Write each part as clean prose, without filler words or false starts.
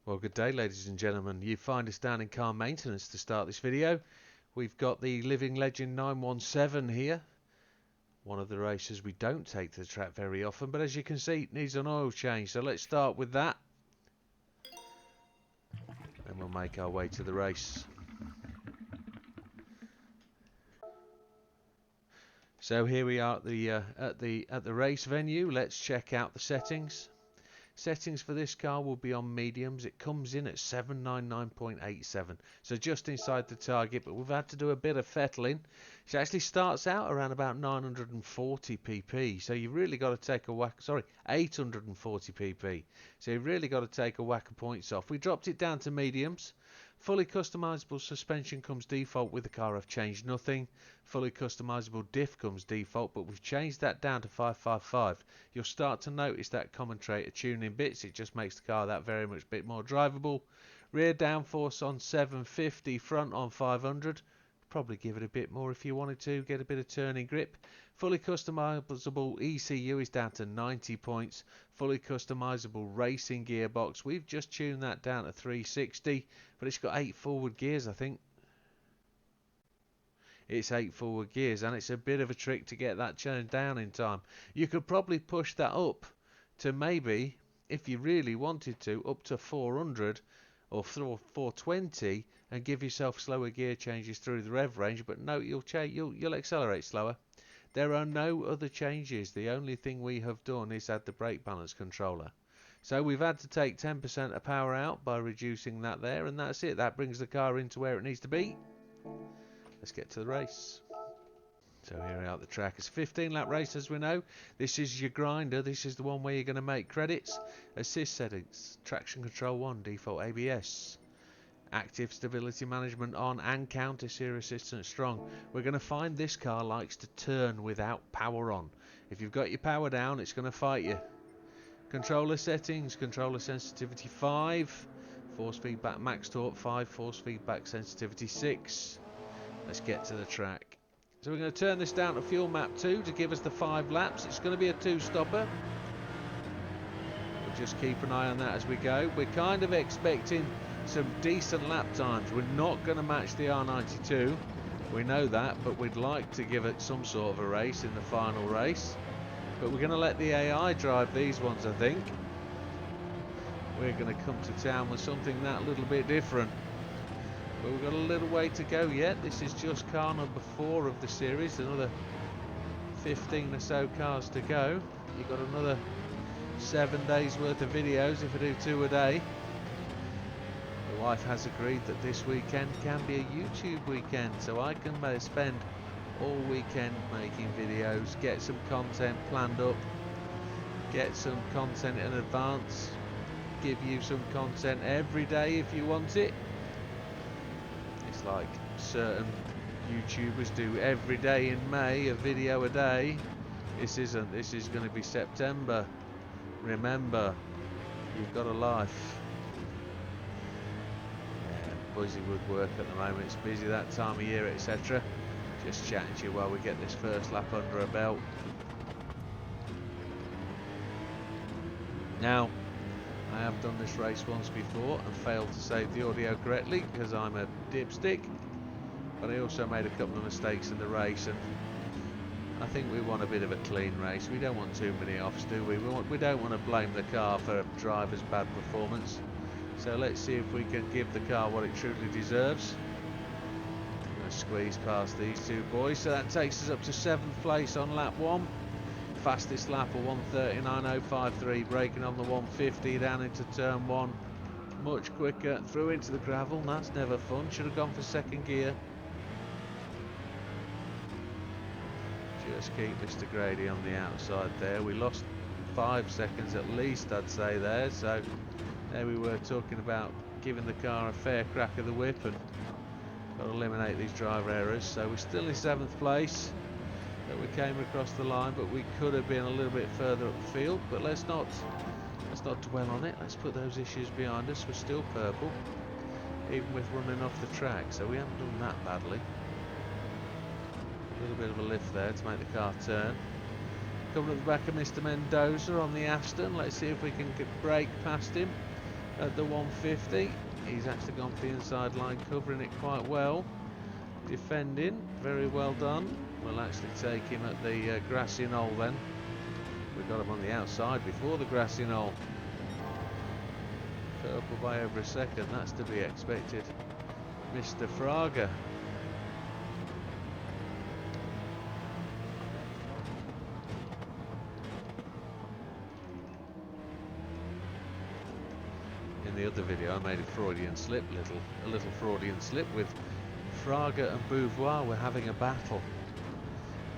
Well, good day, ladies and gentlemen. You find us down in car maintenance to start this video. We've got the Living Legend 917 here. One of the racers we don't take to the track very often, but as you can see, it needs an oil change. So let's start with that. And we'll make our way to the race. So here we are at the race venue. Let's check out the settings. Settings for this car will be on mediums. It comes in at 799.87, so just inside the target, but we've had to do a bit of fettling. It actually starts out around about 940 pp, so you've really got to take a whack, 840 pp, so you've really got to take a whack of points off. We dropped it down to mediums. Fully customizable suspension comes default with the car. I've changed nothing. Fully customizable diff comes default, but we've changed that down to 555. You'll start to notice that commentator tuning bits. It just makes the car that very much bit more drivable. Rear downforce on 750, front on 500. Probably give it a bit more if you wanted to, get a bit of turning grip. Fully customizable ECU is down to 90 points. Fully customizable racing gearbox, we've just tuned that down to 360, but it's got 8 forward gears, I think. It's 8 forward gears, and it's a bit of a trick to get that turned down in time. You could probably push that up to maybe, if you really wanted to, up to 400 or 420 and give yourself slower gear changes through the rev range, but no, you'll accelerate slower. There are no other changes. The only thing we have done is add the brake balance controller. So we've had to take 10% of power out by reducing that there, and that's it. That brings the car into where it needs to be. Let's get to the race. So here we are at the track. It's a 15-lap race, as we know. This is your grinder. This is the one where you're going to make credits. Assist settings, traction control 1, default ABS. Active stability management on and counter steer assistance strong. We're going to find this car likes to turn without power on. If you've got your power down, it's going to fight you. Controller settings, controller sensitivity 5, force feedback max torque 5, force feedback sensitivity 6. Let's get to the track. So we're going to turn this down to fuel map 2 to give us the 5 laps. It's going to be a 2-stopper. We'll just keep an eye on that as we go. We're kind of expecting some decent lap times. We're not going to match the R92, we know that, but we'd like to give it some sort of a race in the final race. But we're going to let the AI drive these ones, I think. We're going to come to town with something that little bit different. But we've got a little way to go yet. This is just car number 4 of the series. Another 15 or so cars to go. You've got another 7 days worth of videos if I do 2 a day. The wife has agreed that this weekend can be a YouTube weekend, so I can spend all weekend making videos, get some content planned up, get some content in advance, give you some content every day if you want it. It's like certain YouTubers do every day in May, a video a day. This isn't. This is going to be September. Remember, you've got a life. Busy with work at the moment. It's busy that time of year, etc. Just chatting to you while we get this first lap under our belt. Now, I have done this race once before and failed to save the audio correctly because I'm a dipstick, but I also made a couple of mistakes in the race, and I think we want a bit of a clean race. We don't want too many offs, do we? We don't want to blame the car for a driver's bad performance. So let's see if we can give the car what it truly deserves. I'm going to squeeze past these two boys. So that takes us up to 7th place on lap 1. Fastest lap of 1:39.053, braking on the 150 down into turn 1. Much quicker, through into the gravel. That's never fun. Should have gone for 2nd gear. Just keep Mr. Grady on the outside there. We lost 5 seconds at least, I'd say there. So there we were talking about giving the car a fair crack of the whip, and got to eliminate these driver errors. So we're still in 7th place, but we came across the line, but we could have been a little bit further up the field. But let's not dwell on it. Let's put those issues behind us. We're still purple, even with running off the track, so we haven't done that badly. A little bit of a lift there to make the car turn. Coming at the back of Mr. Mendoza on the Aston. Let's see if we can brake past him. at the 150. He's actually gone for the inside line, covering it quite well. Defending, very well done. We'll actually take him at the grassy knoll then. We got him on the outside before the grassy knoll. Purple by over a second, that's to be expected. Mr. Fraga. In the other video I made a Freudian slip, a little Freudian slip with Fraga and Beauvoir were having a battle.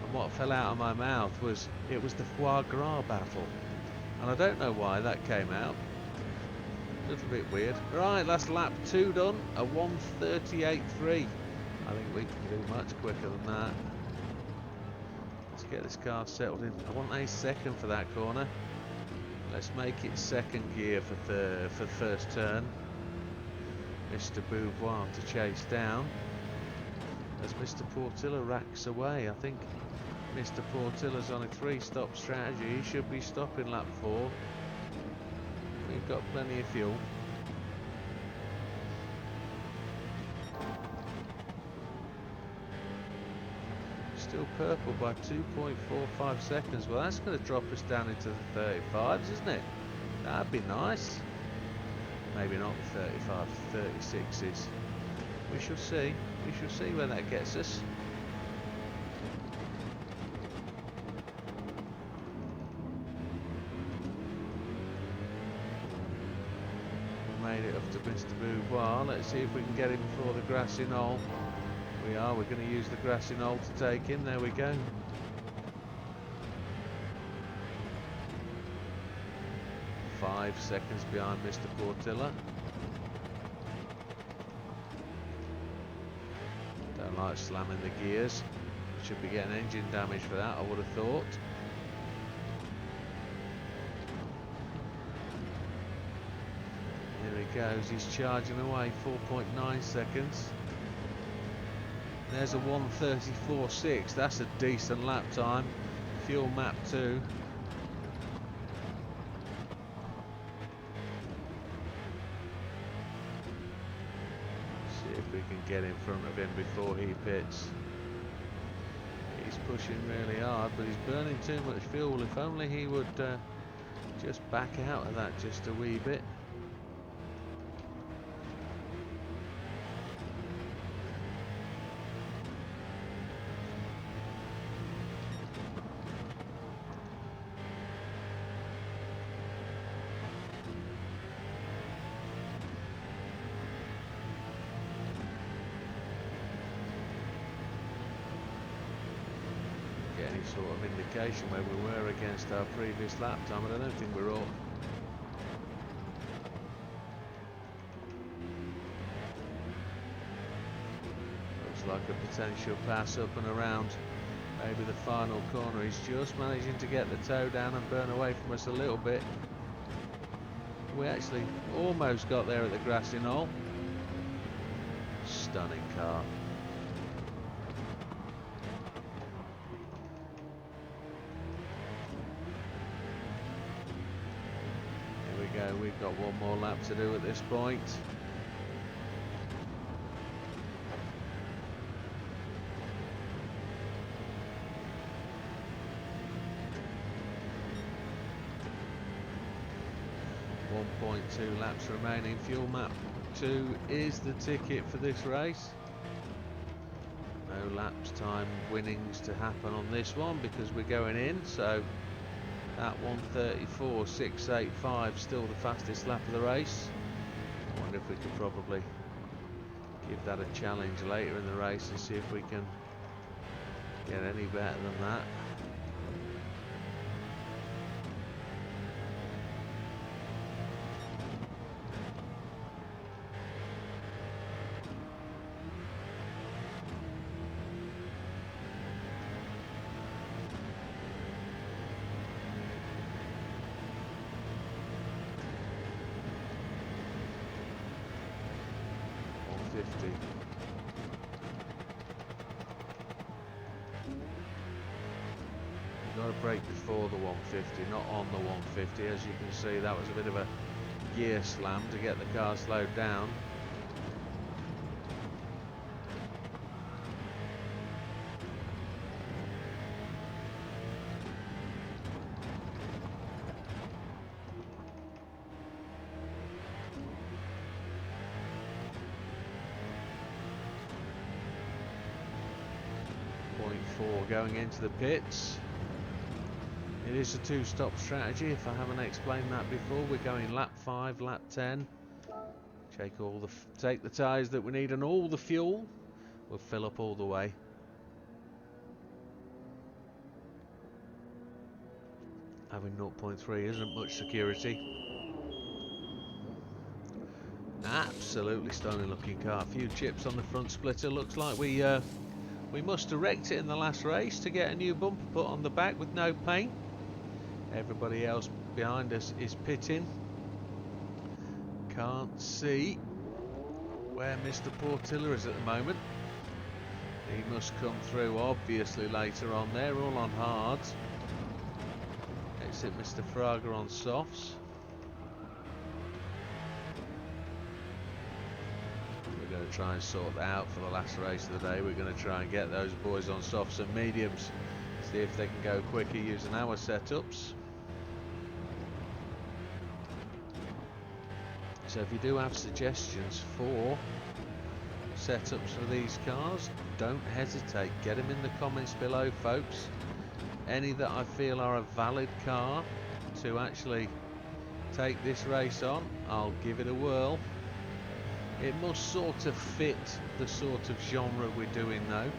And what fell out of my mouth was, it was the foie gras battle. And I don't know why that came out. A little bit weird. Right, that's lap 2 done, a 1:38.3. I think we can do much quicker than that. Let's get this car settled in. I want a second for that corner. Let's make it second gear for the first turn. Mr. Beauvoir to chase down as Mr. Portillo racks away. I think Mr. Portillo's on a 3-stop strategy. He should be stopping lap 4. We've got plenty of fuel. Still purple by 2.45 seconds. Well, that's going to drop us down into the 35s, isn't it? That'd be nice. Maybe not the 35s, the 36s. We shall see. We shall see where that gets us. Made it up to Mr. Beauvoir. Let's see if we can get him before the grassy knoll. We are. We're going to use the grassy knoll to take him. There we go. Five seconds behind Mr. Portillo. Don't like slamming the gears. Should be getting engine damage for that, I would have thought. Here he goes, he's charging away, 4.9 seconds. There's a 1:34.6, that's a decent lap time. Fuel map 2. See if we can get in front of him before he pits. He's pushing really hard, but he's burning too much fuel. If only he would just back out of that just a wee bit. Any sort of indication where we were against our previous lap time, but I don't think we're up. Looks like a potential pass up and around maybe the final corner. He's just managing to get the toe down and burn away from us a little bit. We actually almost got there at the grassy knoll. Stunning car. We've got one more lap to do at this point. .2 laps remaining. Fuel map 2 is the ticket for this race. No laps time winnings to happen on this one because we're going in, so that 1:34.685 still the fastest lap of the race. I wonder if we could probably give that a challenge later in the race and see if we can get any better than that. Got a break before the 150, not on the 150. As you can see, that was a bit of a gear slam to get the car slowed down. Going into the pits. It is a two-stop strategy, if I haven't explained that before. We're going lap 5, lap 10. Take the tyres that we need and all the fuel. We'll fill up all the way. Having 0.3 isn't much security. Absolutely stunning looking car. A few chips on the front splitter. Looks like we must have wrecked it in the last race to get a new bumper put on the back with no paint. Everybody else behind us is pitting. Can't see where Mr. Portilla is at the moment. He must come through obviously later on. They're all on hards. Exit Mr. Frager on softs. We're going to try and sort that out for the last race of the day. We're going to try and get those boys on softs and mediums. See if they can go quicker using our setups. So if you do have suggestions for setups for these cars, don't hesitate. Get them in the comments below, folks. Any that I feel are a valid car to actually take this race on, I'll give it a whirl. It must sort of fit the sort of genre we're doing though.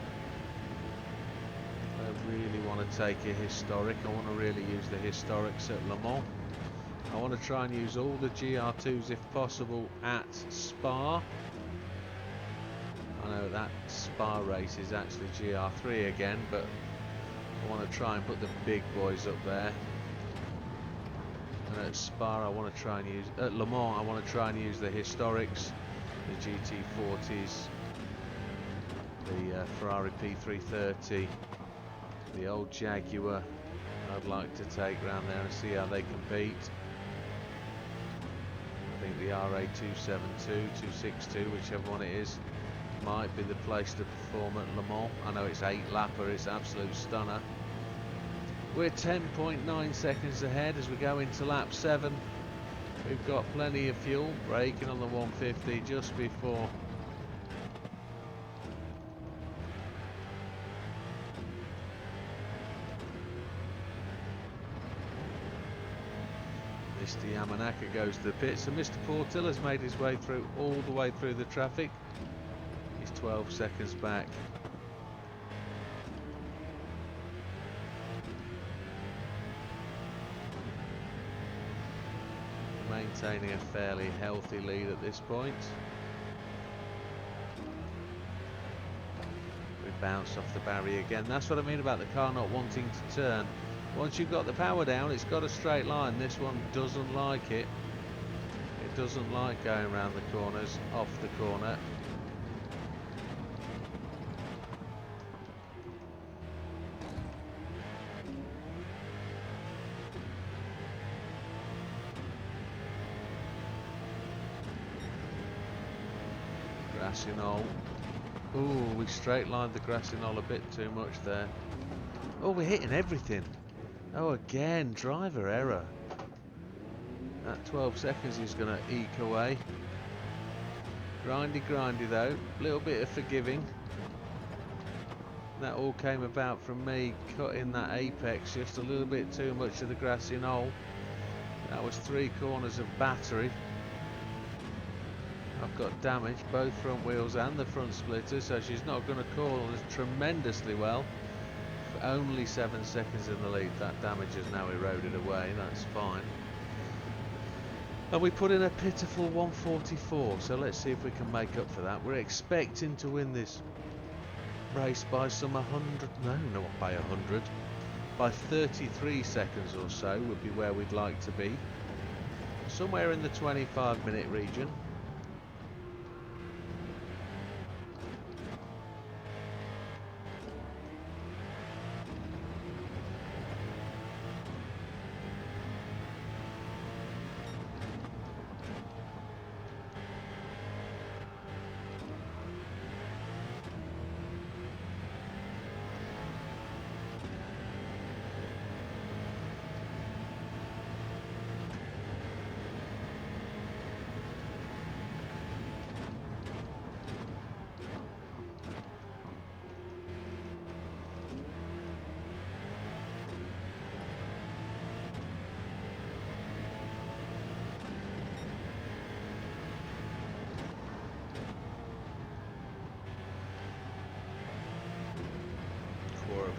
I really want to take a historic. I want to really use the historics at Le Mans. I want to try and use all the GR2s if possible at Spa. I know that Spa race is actually GR3 again, but I want to try and put the big boys up there. And at Spa I want to try and use, at Le Mans I want to try and use the historics, the GT40s, the Ferrari P330, the old Jaguar. I'd like to take round there and see how they compete. I think the RA272, 262, whichever one it is, might be the place to perform at Le Mans. I know it's 8-lapper, it's absolute stunner. We're 10.9 seconds ahead as we go into lap 7. We've got plenty of fuel, braking on the 150 just before Mr. Yamanaka goes to the pits, and Mr. Portilla's made his way through, all the way through the traffic. He's 12 seconds back. Maintaining a fairly healthy lead at this point. We bounce off the barrier again. That's what I mean about the car not wanting to turn. Once you've got the power down, it's got a straight line. This one doesn't like it. It doesn't like going around the corners, off the corner. Grassy knoll. Ooh, we straight lined the grassy knoll a bit too much there. Oh, we're hitting everything. Oh, again, driver error. At 12 seconds he's going to eke away. Grindy though. A little bit of forgiving. That all came about from me cutting that apex just a little bit too much of the grassy knoll. That was 3 corners of battery. I've got damage, both front wheels and the front splitter, so she's not going to call us tremendously well. Only 7 seconds in the lead. That damage is now eroded away. That's fine. And we put in a pitiful 144. So let's see if we can make up for that. We're expecting to win this race by some 100. No, not by 100. By 33 seconds or so would be where we'd like to be. Somewhere in the 25-minute region.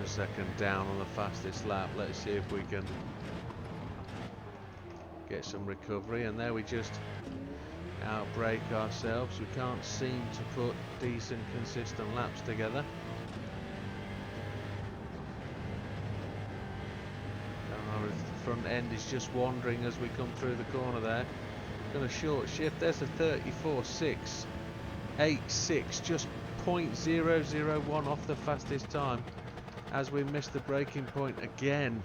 a second down on the fastest lap. Let's see if we can get some recovery. And there we just outbrake ourselves. We can't seem to put decent consistent laps together. And our front end is just wandering as we come through the corner there. Going to short shift. There's a 34.686, just 0.001 off the fastest time as we missed the braking point again.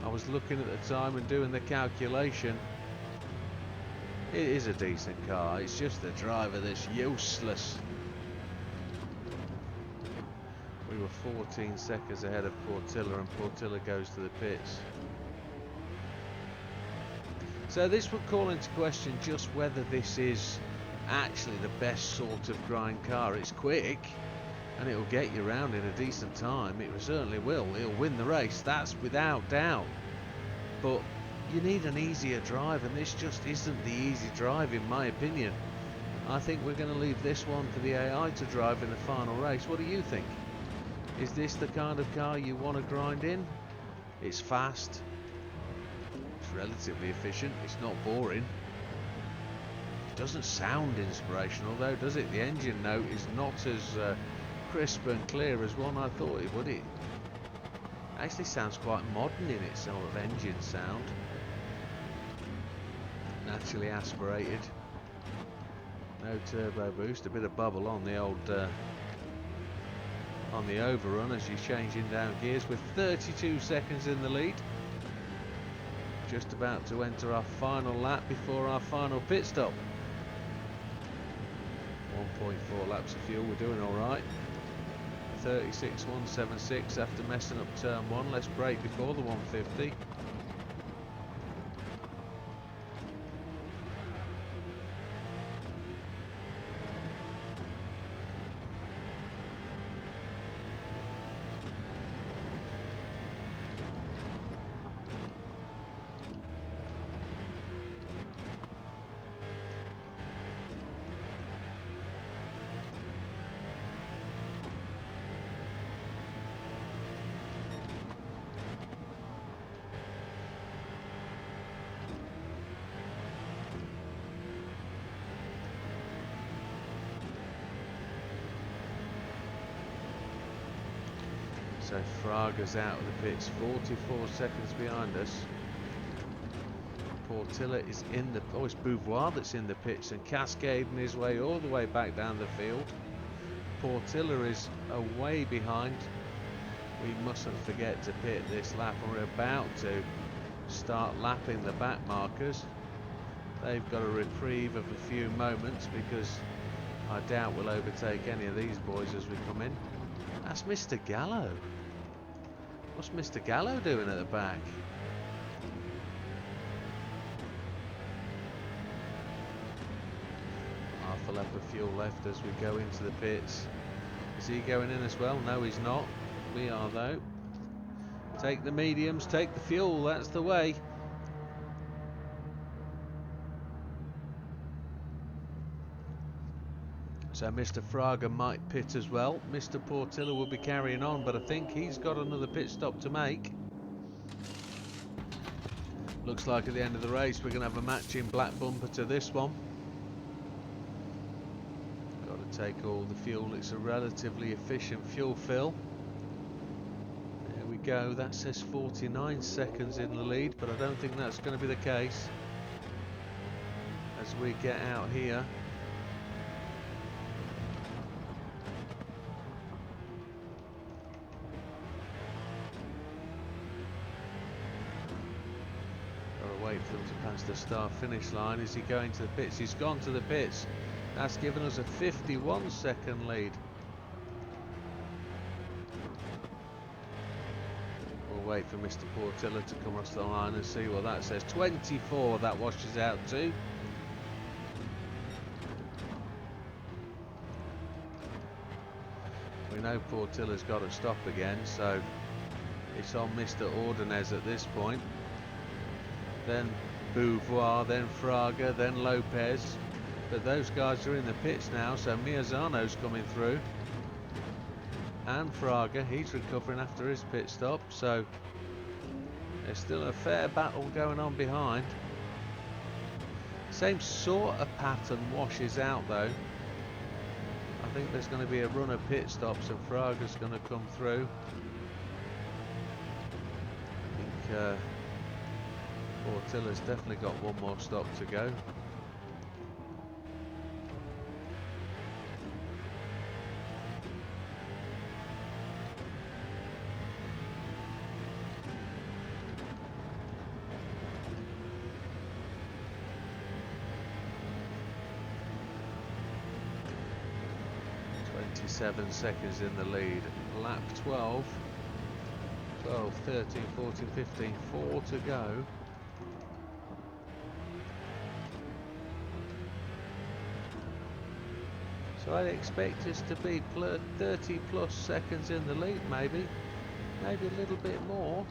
I was looking at the time and doing the calculation. It is a decent car, it's just the driver that's useless. We were 14 seconds ahead of Portilla, and Portilla goes to the pits. So this would call into question just whether this is actually the best sort of grind car. It's quick and it'll get you around in a decent time. It certainly will. It'll win the race, that's without doubt. But you need an easier drive, and this just isn't the easy drive in my opinion. I think we're going to leave this one for the AI to drive in the final race. What do you think? Is this the kind of car you want to grind in? It's fast. It's relatively efficient. It's not boring. It doesn't sound inspirational though, does it? The engine note is not as crisp and clear as one I thought it would. It actually sounds quite modern in its sort of engine sound. Naturally aspirated. No turbo boost. A bit of bubble on the old on the overrun as you're changing down gears. With 32 seconds in the lead. Just about to enter our final lap before our final pit stop. 1.4 laps of fuel, we're doing alright. 36.176 after messing up turn 1. Let's brake before the 150. So Fraga's out of the pits, 44 seconds behind us. Portilla is in the... oh, it's Beauvoir that's in the pits and cascading his way all the way back down the field. Portilla is away behind. We mustn't forget to pit this lap, and we're about to start lapping the backmarkers. They've got a reprieve of a few moments because I doubt we'll overtake any of these boys as we come in. That's Mr. Gallo. What's Mr. Gallo doing at the back? Half a lap of fuel left as we go into the pits. Is he going in as well? No, he's not. We are though. Take the mediums, take the fuel, that's the way. So Mr. Fraga might pit as well. Mr. Portilla will be carrying on, but I think he's got another pit stop to make. Looks like at the end of the race we're going to have a matching black bumper to this one. Got to take all the fuel. It's a relatively efficient fuel fill. There we go. That says 49 seconds in the lead, but I don't think that's going to be the case as we get out here. Wait for them to pass the start finish line. Is he going to the pits? He's gone to the pits. That's given us a 51 second lead. We'll wait for Mr. Portilla to come across the line and see what that says. 24 that washes out to. We know Portilla's got to stop again, so it's on Mr. Ordonez at this point. Then Beauvoir, then Fraga, then Lopez. But those guys are in the pits now, so Miazano's coming through. and Fraga, he's recovering after his pit stop, so there's still a fair battle going on behind. Same sort of pattern washes out though. I think there's going to be a run of pit stops and Fraga's going to come through. I think Portilla's definitely got one more stop to go. Seven seconds in the lead. Lap 12, 13, 14, 15, 4 to go. So I'd expect us to be 30 plus seconds in the lead, maybe a little bit more.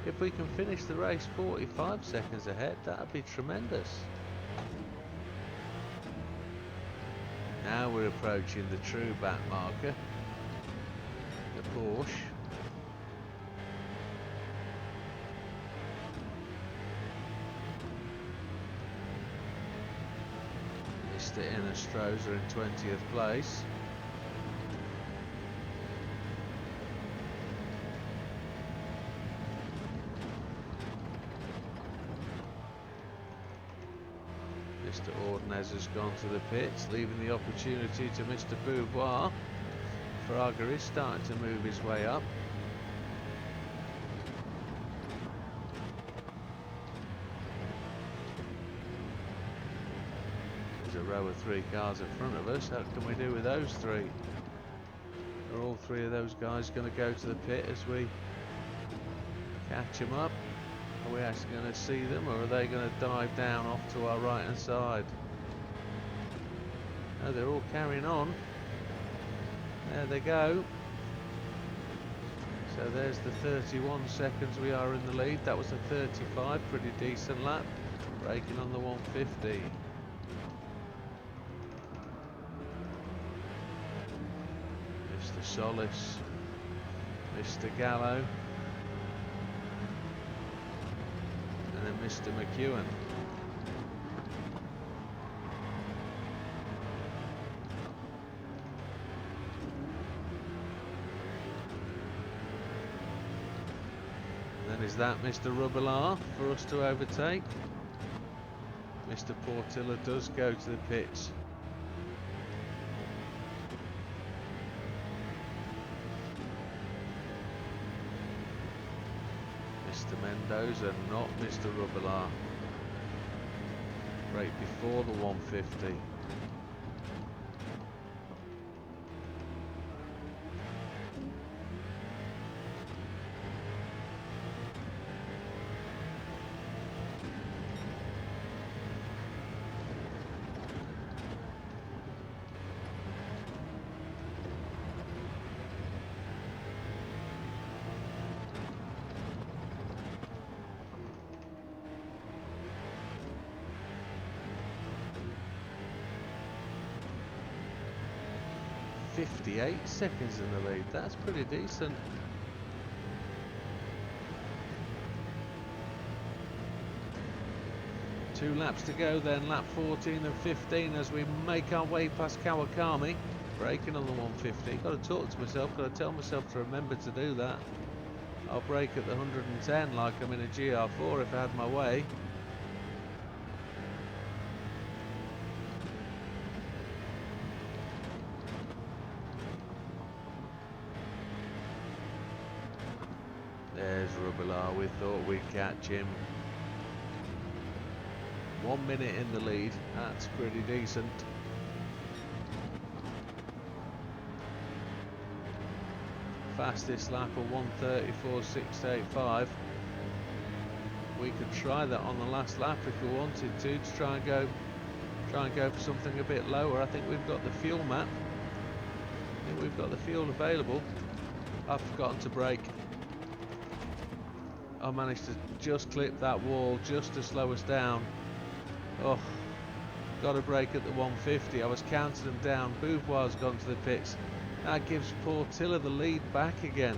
If we can finish the race 45 seconds ahead, that'd be tremendous. Now we're approaching the true back marker, the Porsche. Mr. Innestrosa in 20th place. Mr. Ordonez has gone to the pits, leaving the opportunity to Mr. Beauvoir. Fraga is starting to move his way up. There's a row of 3 cars in front of us. How can we do with those 3? Are all 3 of those guys going to go to the pit as we catch them up? Are we actually going to see them, or are they going to dive down off to our right hand side? No, they're all carrying on. There they go. So there's the 31 seconds we are in the lead. That was a 35, pretty decent lap. Braking on the 150. Mr. Solis, Mr. Gallo, and then Mr. McEwen. And then is that Mr. Rubbelaar for us to overtake? Mr. Portilla does go to the pits. Mr. Mendoza, not Mr. Rubbelaar. Right before the 150. .58 seconds in the lead, that's pretty decent. Two laps to go then, lap 14 and 15 as we make our way past Kawakami. Braking on the 150, got to talk to myself, got to tell myself to remember to do that. I'll brake at the 110 like I'm in a GR4 if I had my way. There's Rubbelaar, we thought we'd catch him. 1 minute in the lead, that's pretty decent. Fastest lap of 1:34.685. We could try that on the last lap if we wanted to try and go for something a bit lower. I think we've got the fuel map. I think we've got the fuel available. I've forgotten to brake. I managed to just clip that wall just to slow us down. Oh, got a brake at the 150. I was counting them down. Beauvoir's gone to the pits. That gives Portilla the lead back again.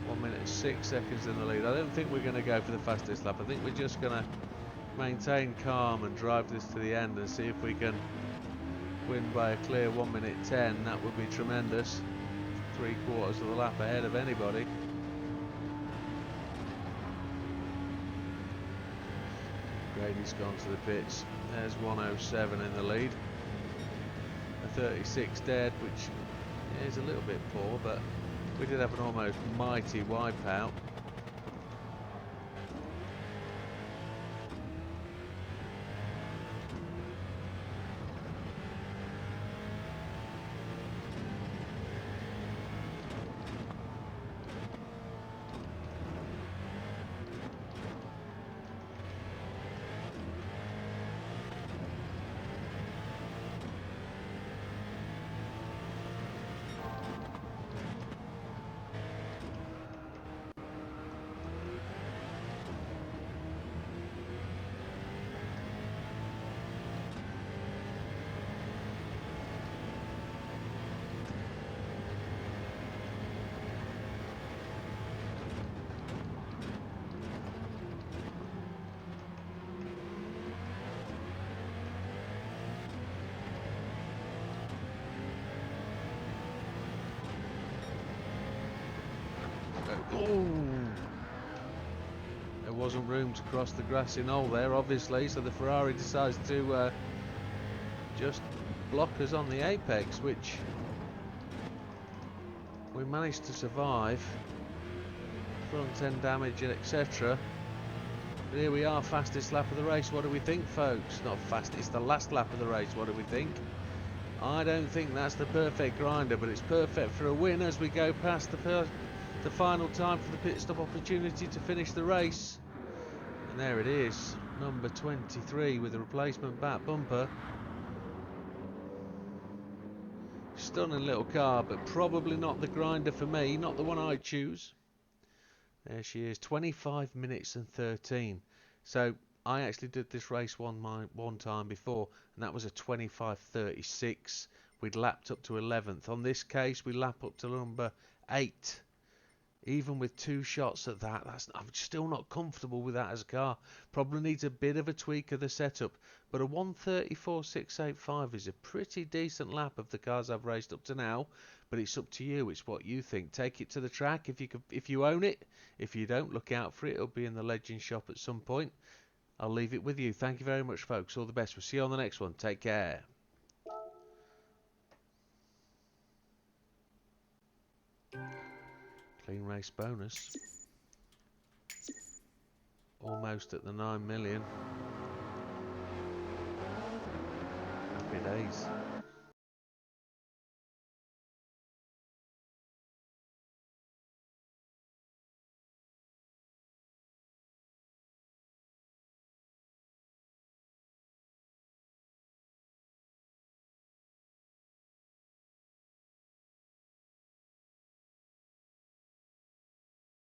1 minute 6 seconds in the lead. I don't think we're going to go for the fastest lap. I think we're just going to maintain calm and drive this to the end and see if we can win by a clear 1 minute 10. That would be tremendous. 3/4 of the lap ahead of anybody. Grady's gone to the pits. There's 107 in the lead. A 36 dead, which is a little bit poor, but we did have an almost mighty wipeout. Oh, there wasn't room to cross the grassy knoll there, obviously, so the Ferrari decides to just block us on the apex, which we managed to survive. Front end damage and etc. But here we are, fastest lap of the race. What do we think, folks? Not fast, it's the last lap of the race. What do we think? I don't think that's the perfect grinder, but it's perfect for a win as we go past the final time for the pit stop opportunity to finish the race. And there it is, number 23 with a replacement back bumper. Stunning little car, but probably not the grinder for me, not the one I choose. There she is, 25 minutes and 13. So I actually did this race one time before, and that was a 25:36. We'd lapped up to 11th. On this case, we lap up to number 8. Even with 2 shots at that, I'm still not comfortable with that as a car. Probably needs a bit of a tweak of the setup. But a 1:34.685 is a pretty decent lap of the cars I've raced up to now. But it's up to you. It's what you think. Take it to the track if you own it. If you don't, look out for it. It'll be in the Legend shop at some point. I'll leave it with you. Thank you very much, folks. All the best. We'll see you on the next one. Take care. Clean race bonus. Almost at the 9 million. Happy days.